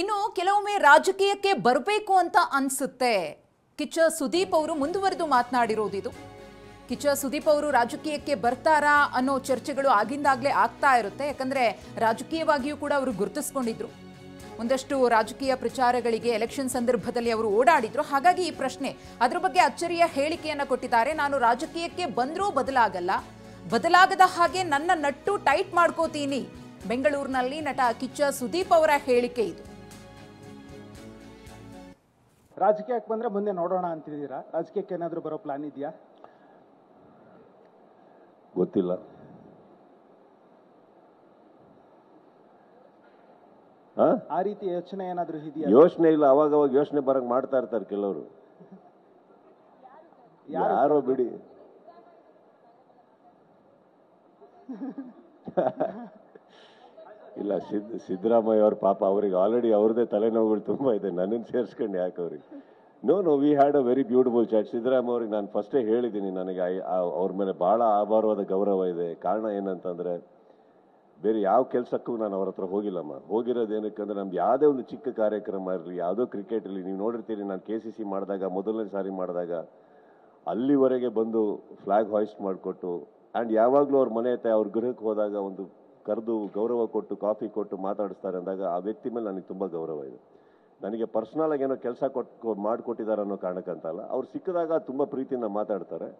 ಇನ್ನು ಕೆಲವೊಮ್ಮೆ ರಾಜಕೀಯಕ್ಕೆ ಬರಬೇಕು ಅಂತ ಅನ್ಸುತ್ತೆ. ಕಿಚ್ಚ ಸುದೀಪ್ ಅವರು ಮುಂದುವರೆದು ಮಾತನಾಡಿರೋದಿದು. ಕಿಚ್ಚ ಸುದೀಪ್ ಅವರು ರಾಜಕೀಯಕ್ಕೆ ಬರ್ತಾರಾ ಅನ್ನೋ ಚರ್ಚೆಗಳು ಆಗಿಂದಾಗ್ಲೇ ಆಗ್ತಾ ಇರುತ್ತೆ. ಯಾಕಂದ್ರೆ ರಾಜಕೀಯವಾಗಿಯೂ ಕೂಡ ಅವರು ಗುರುತಿಸ್ಕೊಂಡಿದ್ರು. ಒಂದಷ್ಟು ರಾಜಕೀಯ ಪ್ರಚಾರಗಳಿಗೆ ಎಲೆಕ್ಷನ್ ಸಂದರ್ಭದಲ್ಲಿ ಅವರು ಓಡಾಡಿದ್ರು. ಹಾಗಾಗಿ ಈ ಪ್ರಶ್ನೆ, ಅದರ ಬಗ್ಗೆ ಅಚ್ಚರಿಯ ಹೇಳಿಕೆಯನ್ನು ಕೊಟ್ಟಿದ್ದಾರೆ. ನಾನು ರಾಜಕೀಯಕ್ಕೆ ಬಂದರೂ ಬದಲಾಗಲ್ಲ, ಬದಲಾಗದ ಹಾಗೆ ನನ್ನ ನಟ್ಟು ಟೈಟ್ ಮಾಡ್ಕೋತೀನಿ. ಬೆಂಗಳೂರಿನಲ್ಲಿ ನಟ ಕಿಚ್ಚ ಸುದೀಪ್ ಅವರ ಹೇಳಿಕೆ ಇದು. ರಾಜಕೀಯಕ್ಕೆ ಬಂದ್ರೆ ಮುಂದೆ ನೋಡೋಣ ಅಂತಿದ್ದೀರಾ? ರಾಜಕೀಯಕ್ಕೆ ಏನಾದರೂ ಬರೋ ಪ್ಲಾನ್ ಇದೆಯಾ? ಗೊತ್ತಿಲ್ಲ. ಆ ರೀತಿ ಯೋಚನೆ ಏನಾದರೂ ಇದೆಯಾ? ಯೋಚನೆ ಇಲ್ಲ, ಅವಾಗ ಯೋಚನೆ ಬರಂಗ್ ಮಾಡ್ತಾ ಇರ್ತಾರೆ ಕೆಲವರು. ಯಾರೋ ಬಿಡಿ. ಇಲ್ಲ, ಸಿದ್ದರಾಮಯ್ಯ ಅವ್ರ ಪಾಪ ಅವ್ರಿಗೆ ಆಲ್ರೆಡಿ ಅವ್ರದೇ ತಲೆನೋವುಗಳು ತುಂಬಾ ಇದೆ. ನನ್ನನ್ನು ಸೇರಿಸ್ಕೊಂಡು ಯಾಕೆ ಅವ್ರಿಗೆ? No we had a very beautiful chat. Siddaramaiah ಅವ್ರಿಗೆ ನಾನು ಫಸ್ಟೇ ಹೇಳಿದ್ದೀನಿ, ನನಗೆ ಅವ್ರ ಮೇಲೆ ಬಹಳ ಅಪಾರವಾದ ಗೌರವ ಇದೆ. ಕಾರಣ ಏನಂತಂದ್ರೆ, ಬೇರೆ ಯಾವ ಕೆಲಸಕ್ಕೂ ನಾನು ಅವ್ರ ಹತ್ರ ಹೋಗಿಲ್ಲಮ್ಮ. ಹೋಗಿರೋದು ಏನಕ್ಕಂದ್ರೆ, ನಮ್ದು ಯಾವುದೇ ಒಂದು ಚಿಕ್ಕ ಕಾರ್ಯಕ್ರಮ ಇರಲಿ, ಯಾವುದೋ ಕ್ರಿಕೆಟ್ ಇರಲಿ, ನೀವು ನೋಡಿರ್ತೀರಿ, ನಾನು KCC ಮಾಡಿದಾಗ, ಮೊದಲನೇ ಸಾರಿ ಮಾಡಿದಾಗ ಅಲ್ಲಿವರೆಗೆ ಬಂದು ಫ್ಲಾಗ್ ಹಾಯ್ಸ್ಟ್ ಮಾಡಿಕೊಟ್ಟು, ಆ್ಯಂಡ್ ಯಾವಾಗಲೂ ಅವ್ರ ಮನೆ ಹತ್ರ ಅವ್ರ ಗೃಹಕ್ಕೆ ಹೋದಾಗ ಒಂದು ಕರೆದು ಗೌರವ ಕೊಟ್ಟು ಕಾಫಿ ಕೊಟ್ಟು ಮಾತಾಡಿಸ್ತಾರೆ ಅಂದಾಗ ಆ ವ್ಯಕ್ತಿ ಮೇಲೆ ನನಗೆ ತುಂಬ ಗೌರವ ಇದೆ. ನನಗೆ ಪರ್ಸ್ನಲ್ ಆಗಿ ಏನೋ ಕೆಲಸ ಮಾಡಿಕೊಟ್ಟಿದ್ದಾರೆ ಅನ್ನೋ ಕಾರಣಕ್ಕಂತಲ್ಲ, ಅವ್ರು ಸಿಕ್ಕಿದಾಗ ತುಂಬ ಪ್ರೀತಿಯಿಂದ ಮಾತಾಡ್ತಾರೆ,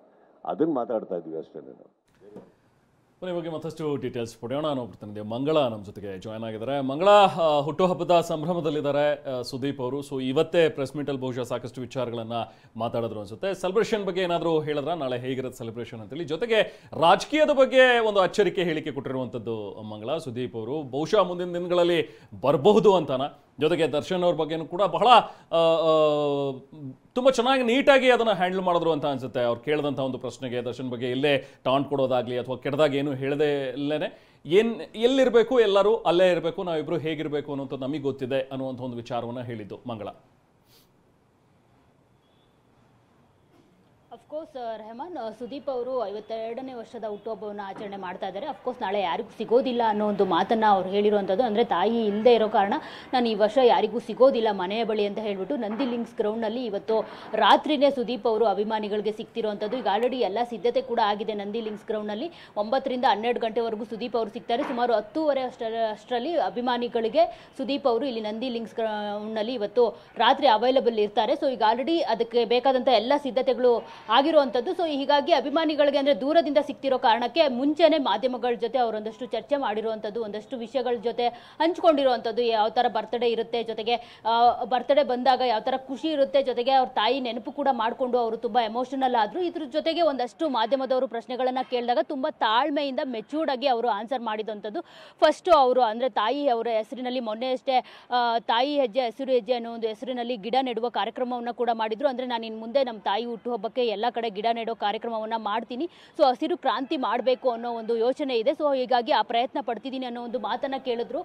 ಅದನ್ನು ಮಾತಾಡ್ತಾ ಇದ್ವಿ ಅಷ್ಟೇ. ಈ ಬಗ್ಗೆ ಮತ್ತಷ್ಟು ಡೀಟೇಲ್ಸ್ ಪಡೆಯೋಣ. ನಾವು ಬರ್ತಾನಿದ್ದೀವಿ. ಮಂಗಳ ನಮ್ಮ ಜೊತೆಗೆ ಜಾಯ್ನ್ ಆಗಿದ್ದಾರೆ. ಮಂಗಳ, ಹುಟ್ಟುಹಬ್ಬದ ಸಂಭ್ರಮದಲ್ಲಿದ್ದಾರೆ ಸುದೀಪ್ ಅವರು. ಸೊ ಇವತ್ತೇ ಪ್ರೆಸ್ ಮೀಟಲ್ಲಿ ಬಹುಶಃ ಸಾಕಷ್ಟು ವಿಚಾರಗಳನ್ನು ಮಾತಾಡಿದ್ರು ಅನ್ಸುತ್ತೆ. ಸೆಲೆಬ್ರೇಷನ್ ಬಗ್ಗೆ ಏನಾದರೂ ಹೇಳಿದ್ರ, ನಾಳೆ ಹೇಗಿರುತ್ತೆ ಸೆಲೆಬ್ರೇಷನ್ ಅಂತೇಳಿ? ಜೊತೆಗೆ ರಾಜಕೀಯದ ಬಗ್ಗೆ ಒಂದು ಅಚ್ಚರಿಕೆ ಹೇಳಿಕೆ ಕೊಟ್ಟಿರುವಂಥದ್ದು ಮಂಗಳ ಸುದೀಪ್ ಅವರು. ಬಹುಶಃ ಮುಂದಿನ ದಿನಗಳಲ್ಲಿ ಬರಬಹುದು ಅಂತಾನ. ಜೊತೆಗೆ ದರ್ಶನ್ ಅವ್ರ ಬಗ್ಗೆನೂ ಕೂಡ ಬಹಳ ತುಂಬ ಚೆನ್ನಾಗಿ ನೀಟಾಗಿ ಅದನ್ನು ಹ್ಯಾಂಡಲ್ ಮಾಡಿದ್ರು ಅಂತ ಅನ್ಸುತ್ತೆ. ಅವ್ರು ಕೇಳಿದಂಥ ಒಂದು ಪ್ರಶ್ನೆಗೆ ದರ್ಶನ್ ಬಗ್ಗೆ ಎಲ್ಲೇ ಟಾಂಟ್ ಕೊಡೋದಾಗ್ಲಿ ಅಥವಾ ಕೆಟ್ಟದಾಗ ಏನು ಹೇಳದೆ ಇಲ್ಲೇನೆ ಎಲ್ಲಿರಬೇಕು, ಎಲ್ಲರೂ ಅಲ್ಲೇ ಇರಬೇಕು, ನಾವಿಬ್ರು ಹೇಗಿರಬೇಕು ಅನ್ನೋಂಥದ್ದು ನಮಗೆ ಗೊತ್ತಿದೆ ಅನ್ನುವಂಥ ಒಂದು ವಿಚಾರವನ್ನು ಹೇಳಿದ್ದು ಮಂಗಳ. ಅಫ್ಕೋರ್ಸ್ ರೆಹಮಾನ್, ಸುದೀಪ್ ಅವರು 52ನೇ ವರ್ಷದ ಹುಟ್ಟುಹಬ್ಬವನ್ನು ಆಚರಣೆ ಮಾಡ್ತಾ ಇದ್ದಾರೆ. ಅಫ್ಕೋರ್ಸ್ ನಾಳೆ ಯಾರಿಗೂ ಸಿಗೋದಿಲ್ಲ ಅನ್ನೋ ಒಂದು ಮಾತನ್ನು ಅವ್ರು ಹೇಳಿರುವಂಥದ್ದು. ಅಂದರೆ ತಾಯಿ ಇಲ್ಲದೆ ಇರೋ ಕಾರಣ ನಾನು ಈ ವರ್ಷ ಯಾರಿಗೂ ಸಿಗೋದಿಲ್ಲ ಮನೆಯ ಬಳಿ ಅಂತ ಹೇಳ್ಬಿಟ್ಟು ನಂದಿ ಲಿಂಕ್ಸ್ ಗ್ರೌಂಡ್ನಲ್ಲಿ ಇವತ್ತು ರಾತ್ರಿನೇ ಸುದೀಪ್ ಅವರು ಅಭಿಮಾನಿಗಳಿಗೆ ಸಿಗ್ತಿರುವಂಥದ್ದು. ಈಗ ಆಲ್ರೆಡಿ ಎಲ್ಲ ಸಿದ್ಧತೆ ಕೂಡ ಆಗಿದೆ. ನಂದಿ ಲಿಂಕ್ಸ್ ಗ್ರೌಂಡ್ನಲ್ಲಿ 9ರಿಂದ 12 ಗಂಟೆವರೆಗೂ ಸುದೀಪ್ ಅವರು ಸಿಗ್ತಾರೆ. ಸುಮಾರು 10:30 ಅಷ್ಟರಲ್ಲಿ ಅಭಿಮಾನಿಗಳಿಗೆ ಸುದೀಪ್ ಅವರು ಇಲ್ಲಿ ನಂದಿ ಲಿಂಕ್ಸ್ ಗ್ರೌಂಡ್ನಲ್ಲಿ ಇವತ್ತು ರಾತ್ರಿ ಅವೈಲಬಲ್ ಇರ್ತಾರೆ. ಸೊ ಈಗ ಆಲ್ರೆಡಿ ಅದಕ್ಕೆ ಬೇಕಾದಂಥ ಎಲ್ಲ ಸಿದ್ಧತೆಗಳು ಆಗಿರುವಂಥದ್ದು. ಸೊ ಹೀಗಾಗಿ ಅಭಿಮಾನಿಗಳಿಗೆ ಅಂದರೆ ದೂರದಿಂದ ಸಿಗ್ತಿರೋ ಕಾರಣಕ್ಕೆ ಮುಂಚೆನೆ ಮಾಧ್ಯಮಗಳ ಜೊತೆ ಅವರೊಂದಷ್ಟು ಚರ್ಚೆ ಮಾಡಿರುವಂಥದ್ದು, ಒಂದಷ್ಟು ವಿಷಯಗಳ ಜೊತೆ ಹಂಚ್ಕೊಂಡಿರುವಂಥದ್ದು. ಯಾವ ಥರ ಬರ್ತ್ಡೇ ಇರುತ್ತೆ, ಜೊತೆಗೆ ಬರ್ತ್ಡೇ ಬಂದಾಗ ಯಾವ ಥರ ಖುಷಿ ಇರುತ್ತೆ, ಜೊತೆಗೆ ಅವ್ರ ತಾಯಿ ನೆನಪು ಕೂಡ ಮಾಡಿಕೊಂಡು ಅವರು ತುಂಬ ಎಮೋಷನಲ್ ಆದರು. ಇದ್ರ ಜೊತೆಗೆ ಒಂದಷ್ಟು ಮಾಧ್ಯಮದವರು ಪ್ರಶ್ನೆಗಳನ್ನು ಕೇಳಿದಾಗ ತುಂಬ ತಾಳ್ಮೆಯಿಂದ ಮೆಚೂರ್ಡ್ ಆಗಿ ಅವರು ಆನ್ಸರ್ ಮಾಡಿದಂಥದ್ದು. ಫಸ್ಟು ಅವರು ಅಂದರೆ ತಾಯಿ ಅವರ ಹೆಸರಿನಲ್ಲಿ ಮೊನ್ನೆ ಅಷ್ಟೇ ತಾಯಿ ಹೆಜ್ಜೆ ಹಸಿರು ಹೆಜ್ಜೆ ಅನ್ನೋ ಒಂದು ಹೆಸರಿನಲ್ಲಿ ಗಿಡ ನೆಡುವ ಕಾರ್ಯಕ್ರಮವನ್ನು ಕೂಡ ಮಾಡಿದರು. ಅಂದರೆ ನಾನು ಇನ್ನು ಮುಂದೆ ನಮ್ಮ ತಾಯಿ ಹುಟ್ಟುಹಬ್ಬಕ್ಕೆ ಎಲ್ಲ ಕಡೆ ಗಿಡ ನೆಡೋ ಕಾರ್ಯಕ್ರಮವನ್ನು ಮಾಡ್ತೀನಿ, ಸೊ ಹಸಿರು ಕ್ರಾಂತಿ ಮಾಡಬೇಕು ಅನ್ನೋ ಒಂದು ಯೋಚನೆ ಇದೆ, ಸೊ ಹೀಗಾಗಿ ಆ ಪ್ರಯತ್ನ ಪಡ್ತಿದ್ದೀನಿ ಅನ್ನೋ ಒಂದು ಮಾತನ್ನು ಕೇಳಿದ್ರು.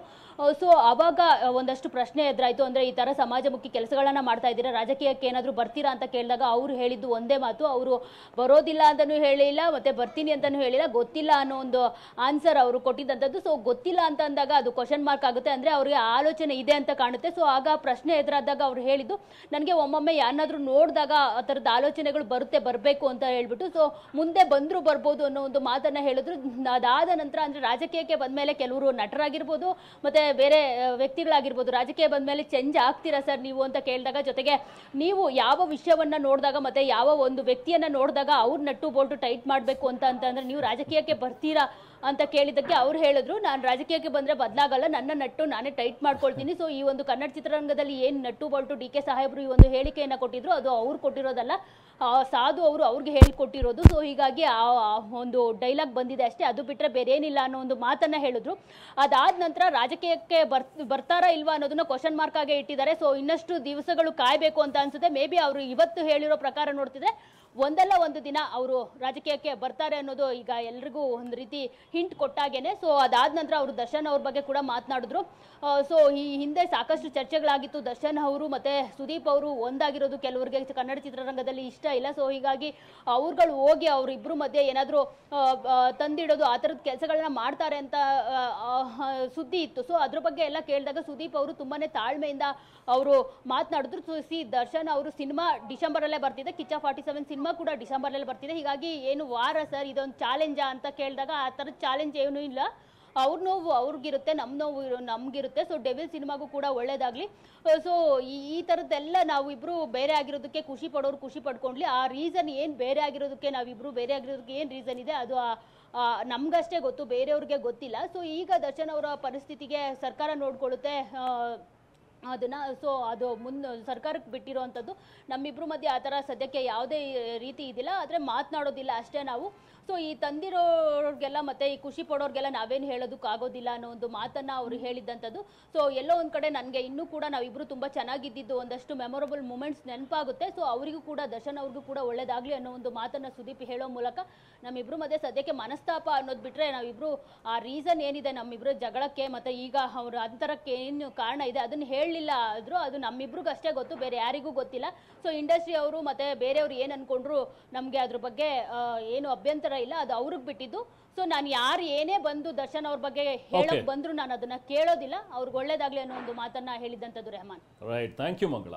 ಸೊ ಆವಾಗ ಒಂದಷ್ಟು ಪ್ರಶ್ನೆ ಎದುರಾಯಿತು. ಅಂದರೆ ಈ ಥರ ಸಮಾಜಮುಖಿ ಕೆಲಸಗಳನ್ನು ಮಾಡ್ತಾ ಇದ್ದೀರಾ, ರಾಜಕೀಯಕ್ಕೆ ಏನಾದರೂ ಬರ್ತೀರಾ ಅಂತ ಕೇಳಿದಾಗ ಅವರು ಹೇಳಿದ್ದು ಒಂದೇ ಮಾತು, ಅವರು ಬರೋದಿಲ್ಲ ಅಂತಲೂ ಹೇಳಿಲ್ಲ ಮತ್ತು ಬರ್ತೀನಿ ಅಂತಲೂ ಹೇಳಿಲ್ಲ, ಗೊತ್ತಿಲ್ಲ ಅನ್ನೋ ಒಂದು ಆನ್ಸರ್ ಅವರು ಕೊಟ್ಟಿದ್ದಂಥದ್ದು. ಸೊ ಗೊತ್ತಿಲ್ಲ ಅಂತ ಅಂದಾಗ ಅದು ಕ್ವಶನ್ ಮಾರ್ಕ್ ಆಗುತ್ತೆ, ಅಂದರೆ ಅವರಿಗೆ ಆಲೋಚನೆ ಇದೆ ಅಂತ ಕಾಣುತ್ತೆ. ಸೊ ಆಗ ಪ್ರಶ್ನೆ ಎದುರಾದಾಗ ಅವ್ರು ಹೇಳಿದ್ದು, ನನಗೆ ಒಮ್ಮೊಮ್ಮೆ ಯಾರನ್ನಾದ್ರೂ ನೋಡಿದಾಗ ಆ ಥರದ ಆಲೋಚನೆಗಳು ಬರಬೇಕು ಅಂತ ಹೇಳ್ಬಿಟ್ಟು, ಸೊ ಮುಂದೆ ಬಂದರೂ ಬರ್ಬೋದು ಅನ್ನೋ ಒಂದು ಮಾತನ್ನ ಹೇಳಿದ್ರು. ಅದಾದ ನಂತರ ಅಂದರೆ ರಾಜಕೀಯಕ್ಕೆ ಬಂದಮೇಲೆ ಕೆಲವರು ನಟರಾಗಿರ್ಬೋದು ಮತ್ತು ಬೇರೆ ವ್ಯಕ್ತಿಗಳಾಗಿರ್ಬೋದು, ರಾಜಕೀಯ ಬಂದಮೇಲೆ ಚೇಂಜ್ ಆಗ್ತೀರಾ ಸರ್ ನೀವು ಅಂತ ಕೇಳಿದಾಗ, ಜೊತೆಗೆ ನೀವು ಯಾವ ವಿಷಯವನ್ನು ನೋಡಿದಾಗ ಮತ್ತು ಯಾವ ಒಂದು ವ್ಯಕ್ತಿಯನ್ನು ನೋಡಿದಾಗ ಅವ್ರ ನಟ್ಟು ಬೋಲ್ಟು ಟೈಟ್ ಮಾಡಬೇಕು ಅಂತಂದರೆ ನೀವು ರಾಜಕೀಯಕ್ಕೆ ಬರ್ತೀರಾ ಅಂತ ಕೇಳಿದ್ದಕ್ಕೆ ಅವ್ರು ಹೇಳಿದ್ರು, ನಾನು ರಾಜಕೀಯಕ್ಕೆ ಬಂದರೆ ಬದಲಾಗಲ್ಲ, ನನ್ನ ನಟ್ಟು ನಾನೇ ಟೈಟ್ ಮಾಡ್ಕೊಳ್ತೀನಿ. ಸೊ ಈ ಒಂದು ಕನ್ನಡ ಚಿತ್ರರಂಗದಲ್ಲಿ ಏನು ನಟ್ಟು ಬೋಲ್ಟು DK ಸಾಹೇಬರು ಈ ಒಂದು ಹೇಳಿಕೆಯನ್ನು ಕೊಟ್ಟಿದ್ರು, ಅದು ಅವ್ರು ಕೊಟ್ಟಿರೋದಲ್ಲ, ಸಾಧು ಅವರು ಅವ್ರಿಗೆ ಹೇಳಿಕೊಟ್ಟಿರೋದು. ಸೊ ಹೀಗಾಗಿ ಆ ಒಂದು ಡೈಲಾಗ್ ಬಂದಿದೆ ಅಷ್ಟೇ, ಅದು ಬಿಟ್ಟರೆ ಬೇರೆ ಏನಿಲ್ಲ ಅನ್ನೋ ಒಂದು ಮಾತನ್ನು ಹೇಳಿದ್ರು. ಅದಾದ ನಂತರ ರಾಜಕೀಯಕ್ಕೆ ಬರ್ತಾರಾ ಇಲ್ವಾ ಅನ್ನೋದನ್ನ ಕ್ವಶನ್ ಮಾರ್ಕ್ ಆಗೇ ಇಟ್ಟಿದ್ದಾರೆ. ಸೊ ಇನ್ನಷ್ಟು ದಿವಸಗಳು ಕಾಯಬೇಕು ಅಂತ ಅನ್ಸುತ್ತೆ. ಮೇ ಬಿ ಅವರು ಇವತ್ತು ಹೇಳಿರೋ ಪ್ರಕಾರ ನೋಡ್ತಿದ್ರೆ ಒಂದಲ್ಲ ಒಂದು ದಿನ ಅವರು ರಾಜಕೀಯಕ್ಕೆ ಬರ್ತಾರೆ ಅನ್ನೋದು ಈಗ ಎಲ್ರಿಗೂ ಒಂದು ರೀತಿ ಹಿಂಟ್ ಕೊಟ್ಟಾಗೇನೆ. ಸೊ ಅದಾದ ನಂತರ ಅವರು ದರ್ಶನ್ ಅವ್ರ ಬಗ್ಗೆ ಕೂಡ ಮಾತನಾಡಿದ್ರು. ಸೊ ಈ ಹಿಂದೆ ಸಾಕಷ್ಟು ಚರ್ಚೆಗಳಾಗಿತ್ತು, ದರ್ಶನ್ ಅವರು ಮತ್ತೆ ಸುದೀಪ್ ಅವರು ಒಂದಾಗಿರೋದು ಕೆಲವರಿಗೆ ಕನ್ನಡ ಚಿತ್ರರಂಗದಲ್ಲಿ ಇಷ್ಟ ಇಲ್ಲ. ಸೊ ಹೀಗಾಗಿ ಹೀಗಾಗಿ ಅವ್ರುಗಳು ಹೋಗಿ ಅವರಿಬ್ಬರು ಮಧ್ಯೆ ಏನಾದರೂ ತಂದಿಡೋದು ಆ ಥರದ ಕೆಲಸಗಳನ್ನ ಮಾಡ್ತಾರೆ ಅಂತ ಸುದ್ದಿ ಇತ್ತು. ಸೊ ಅದ್ರ ಬಗ್ಗೆ ಎಲ್ಲ ಕೇಳಿದಾಗ ಸುದೀಪ್ ಅವರು ತುಂಬಾನೇ ತಾಳ್ಮೆಯಿಂದ ಅವರು ಮಾತನಾಡಿದ್ರು. ದರ್ಶನ್ ಅವರು ಸಿನಿಮಾ ಡಿಸೆಂಬರಲ್ಲೇ ಬರ್ತಿದೆ, ಕಿಚ್ಚ 47 ಸಿನಿಮಾ ಕೂಡ ಡಿಸೆಂಬರಲ್ಲೇ ಬರ್ತಿದೆ, ಹೀಗಾಗಿ ಏನು ವಾರ ಸರ್ ಇದೊಂದು ಚಾಲೆಂಜಾ ಅಂತ ಕೇಳಿದಾಗ ಆ ಥರದ ಚಾಲೆಂಜ್ ಏನೂ ಇಲ್ಲ, ಅವ್ರ ನೋವು ಅವ್ರಿಗಿರುತ್ತೆ, ನಮ್ಮ ನೋವು ನಮಗಿರುತ್ತೆ. ಸೊ ಡೆವಿಲ್ ಸಿನಿಮಾಗೂ ಕೂಡ ಒಳ್ಳೇದಾಗಲಿ. ಸೊ ಈ ಥರದ್ದೆಲ್ಲ ನಾವಿಬ್ಬರು ಬೇರೆ ಆಗಿರೋದಕ್ಕೆ ಖುಷಿ ಪಡೋರು ಖುಷಿ ಪಡ್ಕೊಂಡ್ಲಿ. ಆ ರೀಸನ್ ಏನು ಬೇರೆ ಆಗಿರೋದಕ್ಕೆ ನಾವಿಬ್ಬರು ಬೇರೆ ಆಗಿರೋದಕ್ಕೆ ಏನು ರೀಸನ್ ಇದೆ ಅದು ನಮಗಷ್ಟೇ ಗೊತ್ತು, ಬೇರೆಯವ್ರಿಗೆ ಗೊತ್ತಿಲ್ಲ. ಸೊ ಈಗ ದರ್ಶನ್ ಅವರ ಪರಿಸ್ಥಿತಿಗೆ ಸರ್ಕಾರ ನೋಡ್ಕೊಳ್ಳುತ್ತೆ ಅದನ್ನ. ಸೊ ಅದು ಸರ್ಕಾರಕ್ಕೆ ಬಿಟ್ಟಿರೋವಂಥದ್ದು. ನಮ್ಮಿಬ್ರು ಮಧ್ಯೆ ಆ ಥರ ಸದ್ಯಕ್ಕೆ ಯಾವುದೇ ರೀತಿ ಇದಿಲ್ಲ, ಆದರೆ ಮಾತನಾಡೋದಿಲ್ಲ ಅಷ್ಟೇ ನಾವು. ಸೊ ಈ ತಂದಿರೋರ್ಗೆಲ್ಲ ಮತ್ತೆ ಈ ಖುಷಿ ಪಡೋರ್ಗೆಲ್ಲ ನಾವೇನು ಹೇಳೋದಕ್ಕಾಗೋದಿಲ್ಲ ಅನ್ನೋ ಒಂದು ಮಾತನ್ನು ಅವರು ಹೇಳಿದ್ದಂಥದ್ದು. ಸೊ ಎಲ್ಲೋ ಒಂದು ಕಡೆ ನನಗೆ ಇನ್ನೂ ಕೂಡ ನಾವಿಬ್ಬರು ತುಂಬ ಚೆನ್ನಾಗಿದ್ದಿದ್ದು ಒಂದಷ್ಟು ಮೆಮೊರಬಲ್ ಮೂಮೆಂಟ್ಸ್ ನೆನಪಾಗುತ್ತೆ. ಸೊ ಅವರಿಗೂ ಕೂಡ ದರ್ಶನ್ ಅವ್ರಿಗೂ ಕೂಡ ಒಳ್ಳೇದಾಗಲಿ ಅನ್ನೋ ಒಂದು ಮಾತನ್ನು ಸುದೀಪ್ ಹೇಳೋ ಮೂಲಕ ನಮ್ಮಿಬ್ರು ಮಧ್ಯೆ ಸದ್ಯಕ್ಕೆ ಮನಸ್ತಾಪ ಅನ್ನೋದು ಬಿಟ್ಟರೆ ನಾವಿಬ್ಬರು ಆ ರೀಸನ್ ಏನಿದೆ ನಮ್ಮಿಬ್ಬರು ಜಗಳಕ್ಕೆ ಮತ್ತು ಈಗ ಅವ್ರ ಅಂತರಕ್ಕೆ ಏನು ಕಾರಣ ಇದೆ ಅದನ್ನು ಹೇಳಲಿಲ್ಲ ಆದರೂ ಅದು ನಮ್ಮಿಬ್ರಿಗೂ ಅಷ್ಟೇ ಗೊತ್ತು, ಬೇರೆ ಯಾರಿಗೂ ಗೊತ್ತಿಲ್ಲ. ಸೊ ಇಂಡಸ್ಟ್ರಿ ಅವರು ಮತ್ತು ಬೇರೆಯವ್ರು ಏನು ಅಂದ್ಕೊಂಡ್ರು ನಮಗೆ ಅದ್ರ ಬಗ್ಗೆ ಏನು ಅಭ್ಯಂತರ ಇಲ್ಲ, ಅದು ಅವ್ರಿಗೆ ಬಿಟ್ಟಿದ್ದು. ಸೊ ನಾನು ಯಾರು ಏನೇ ಬಂದು ದರ್ಶನ್ ಅವ್ರ ಬಗ್ಗೆ ಹೇಳಕ್ ಬಂದ್ರು ನಾನು ಅದನ್ನ ಕೇಳೋದಿಲ್ಲ, ಅವ್ರಿಗೆ ಒಳ್ಳೇದಾಗ್ಲಿ ಅನ್ನೋ ಒಂದು ಮಾತನ್ನ ಹೇಳಿದ್ದಂಥದ್ದು ರೆಹಮಾನ್. ರೈಟ್, ಥ್ಯಾಂಕ್ ಯು ಮಂಗಳ.